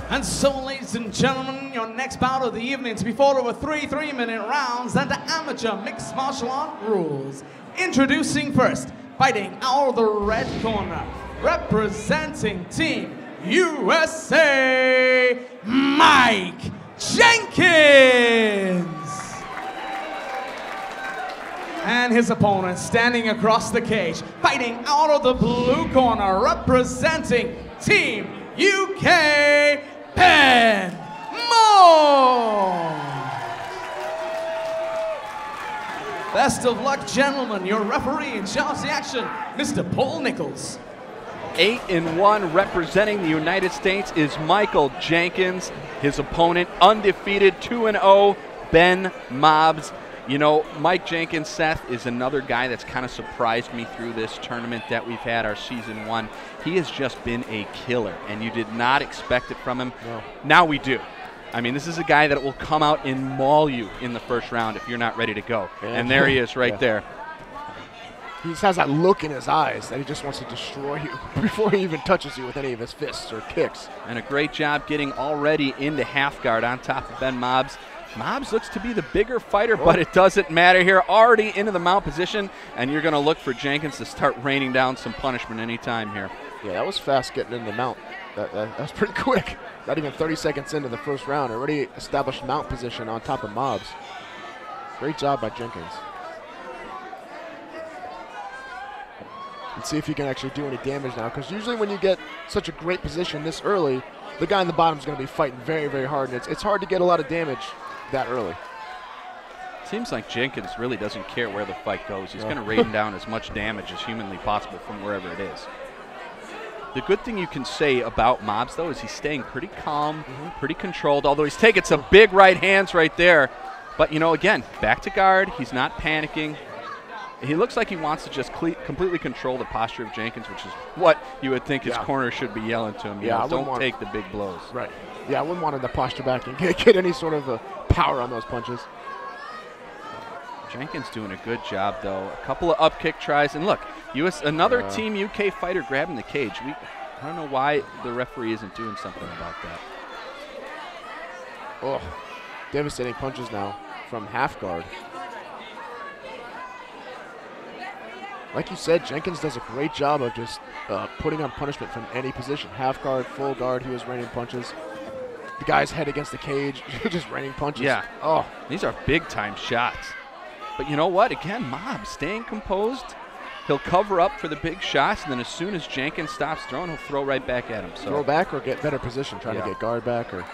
And so, ladies and gentlemen, your next bout of the evening to be fought over 3 3-minute rounds under amateur mixed martial art rules. Introducing first, fighting out of the red corner, representing Team USA, Mike Jenkins. And his opponent standing across the cage, fighting out of the blue corner, representing Team UK, Ben Moore. Best of luck, gentlemen. Your referee in charge of the action, Mr. Paul Nichols. 8-1 representing the United States is Michael Jenkins. His opponent, undefeated 2-0, Ben Mobbs. You know, Mike Jenkins, Seth, is another guy that's kind of surprised me through this tournament that we've had, our season 1. He has just been a killer, and you did not expect it from him. No. Now we do. I mean, this is a guy that will come out and maul you in the first round if you're not ready to go. Yeah. And there he is right there. He just has that look in his eyes that he just wants to destroy you before he even touches you with any of his fists or kicks. And a great job getting already into half guard on top of Ben Mobbs. Mobbs looks to be the bigger fighter, but it doesn't matter here. Already into the mount position, and you're going to look for Jenkins to start raining down some punishment anytime here. Yeah, that was fast getting in the mount. That was pretty quick. Not even 30 seconds into the first round. Already established mount position on top of Mobbs. Great job by Jenkins. Let's see if he can actually do any damage now, because usually when you get such a great position this early, the guy in the bottom is going to be fighting very, very hard, and it's hard to get a lot of damage that early. Seems like Jenkins really doesn't care where the fight goes. He's going to rain down as much damage as humanly possible from wherever it is. The good thing you can say about Mobbs, though, is he's staying pretty calm, pretty controlled, although he's taking some big right hands right there. But, you know, again, back to guard. He's not panicking. He looks like he wants to just completely control the posture of Jenkins, which is what you would think his corner should be yelling to him. You know, don't take the big blows. Right. Yeah, I wouldn't want him to posture back and get any sort of power on those punches. Jenkins doing a good job, though. A couple of up kick tries. And look, another Team UK fighter grabbing the cage. I don't know why the referee isn't doing something about that. Oh, devastating punches now from half guard. Like you said, Jenkins does a great job of just putting on punishment from any position. Half guard, full guard, he was raining punches. The guy's head against the cage, just raining punches. Yeah. Oh, these are big-time shots. But you know what? Again, Mobbs staying composed. He'll cover up for the big shots, and then as soon as Jenkins stops throwing, he'll throw right back at him. So throw back or get better position, trying to get guard back. Or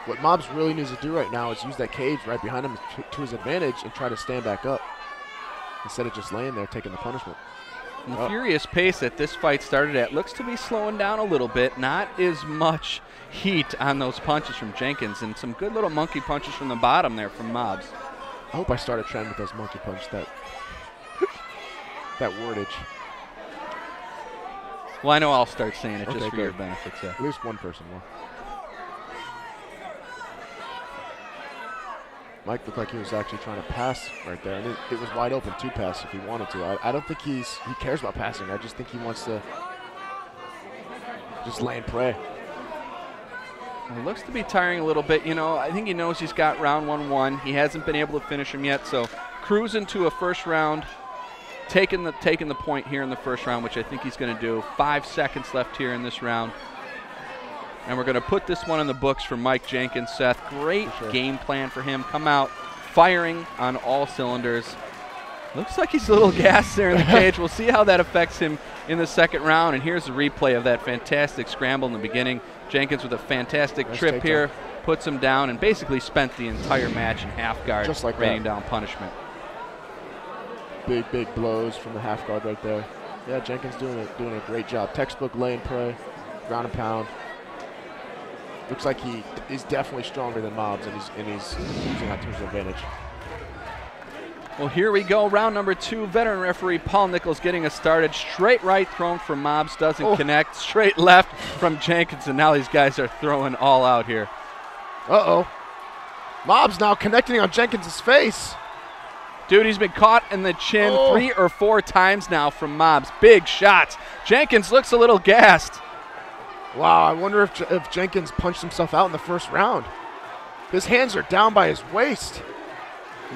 what Mobbs really needs to do right now is use that cage right behind him to his advantage and try to stand back up instead of just laying there taking the punishment. And the furious pace that this fight started at looks to be slowing down a little bit. Not as much heat on those punches from Jenkins, and some good little monkey punches from the bottom there from Mobbs. I hope I start a trend with those monkey punch, that wordage. Well, I know I'll start saying it just for your benefits. Yeah. At least one person will. Mike looked like he was actually trying to pass right there, and it was wide open to pass if he wanted to. I don't think he cares about passing. I just think he wants to just lay and pray. Well, it looks to be tiring a little bit. You know, I think he knows he's got round 1-1. He hasn't been able to finish him yet, so cruising to a first round, taking the point here in the first round, which I think he's going to do. 5 seconds left here in this round. And we're going to put this one in the books for Mike Jenkins, Seth. Great game plan for him. Come out firing on all cylinders. Looks like he's a little gassed there in the cage. We'll see how that affects him in the second round. And here's a replay of that fantastic scramble in the beginning. Jenkins with a fantastic trip here, puts him down, and basically spent the entire match in half guard, just like raining down punishment. Big blows from the half guard right there. Yeah, Jenkins doing a great job. Textbook lay and pray, ground and pound. Looks like he is definitely stronger than Mobbs, and he's using that to his advantage. Well, here we go. Round number 2. Veteran referee Paul Nichols getting us started. Straight right thrown from Mobbs, doesn't connect. Straight left from Jenkins, and now these guys are throwing all out here. Uh-oh. Mobbs now connecting on Jenkins' face. Dude, he's been caught in the chin 3 or 4 times now from Mobbs. Big shots. Jenkins looks a little gassed. Wow, I wonder if Jenkins punched himself out in the first round. His hands are down by his waist.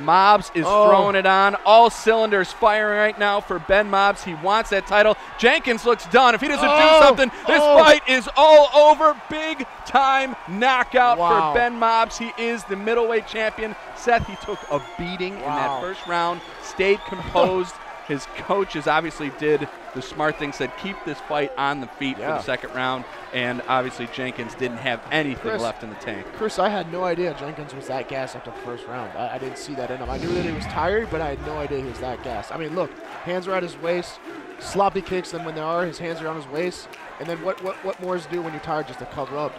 Mobs is throwing it on. All cylinders firing right now for Ben Mobs. He wants that title. Jenkins looks done. If he doesn't do something, this fight is all over. Big time knockout for Ben Mobs. He is the middleweight champion. Seth, he took a beating in that first round, stayed composed. His coaches obviously did the smart thing, said keep this fight on the feet for the second round, and obviously Jenkins didn't have anything left in the tank. Chris, I had no idea Jenkins was that gassed after the first round. I didn't see that in him. I knew that he was tired, but I had no idea he was that gassed. I mean, look, hands are at his waist, sloppy kicks, and when they are, his hands are on his waist. And then what more is do when you're tired just to cover up?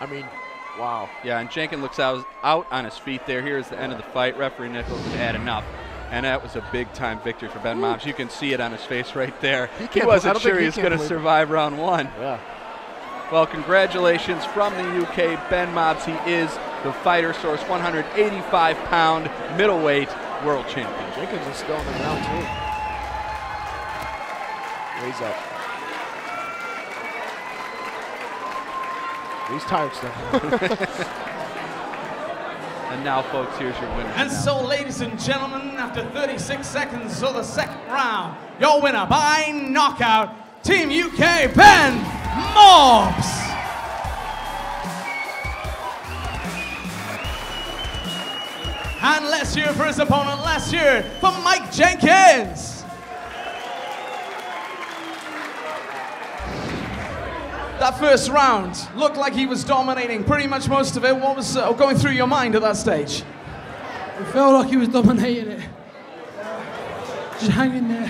I mean, wow. Yeah, and Jenkins looks out on his feet there. Here's the end of the fight. Referee Nichols had enough. And that was a big-time victory for Ben Mobs. You can see it on his face right there. He wasn't sure he was going to survive round one. Yeah. Well, congratulations from the UK, Ben Mobs. He is the Fighter Source 185-pound middleweight world champion. Jenkins is still in the round too. Raise up. He's tired still. And now, folks, here's your winner. And so, ladies and gentlemen, after 36 seconds of the second round, your winner by knockout, Team UK, Ben Mobs. And let's hear for his opponent. Let's hear for Mike Jenkins. That first round looked like he was dominating pretty much most of it. What was going through your mind at that stage? It felt like he was dominating it. Just hanging there.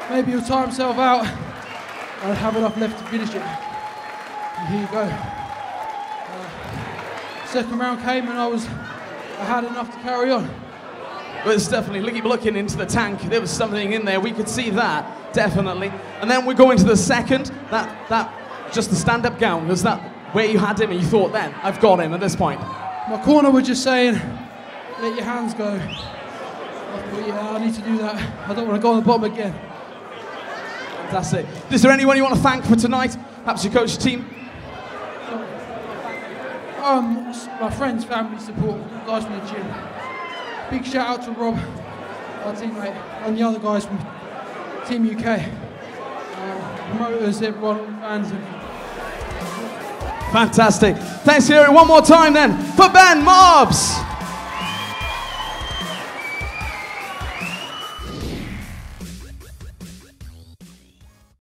Maybe he'll tire himself out and have enough left to finish it. And here you go. Second round came and I had enough to carry on. But it's definitely looking into the tank. There was something in there. We could see that, definitely. And then we go into the second. That just the stand-up gown. Was that where you had him and you thought then, I've got him at this point? My corner were just saying, let your hands go. I thought, yeah, I need to do that. I don't want to go on the bottom again. Fantastic. Is there anyone you want to thank for tonight? Perhaps your coach team? My friends, family, support, guys from the gym. Big shout out to Rob, our teammate, and the other guys from Team UK. Promoters, everyone, fans. Fantastic. Thanks, Harry. One more time then for Ben Mobs.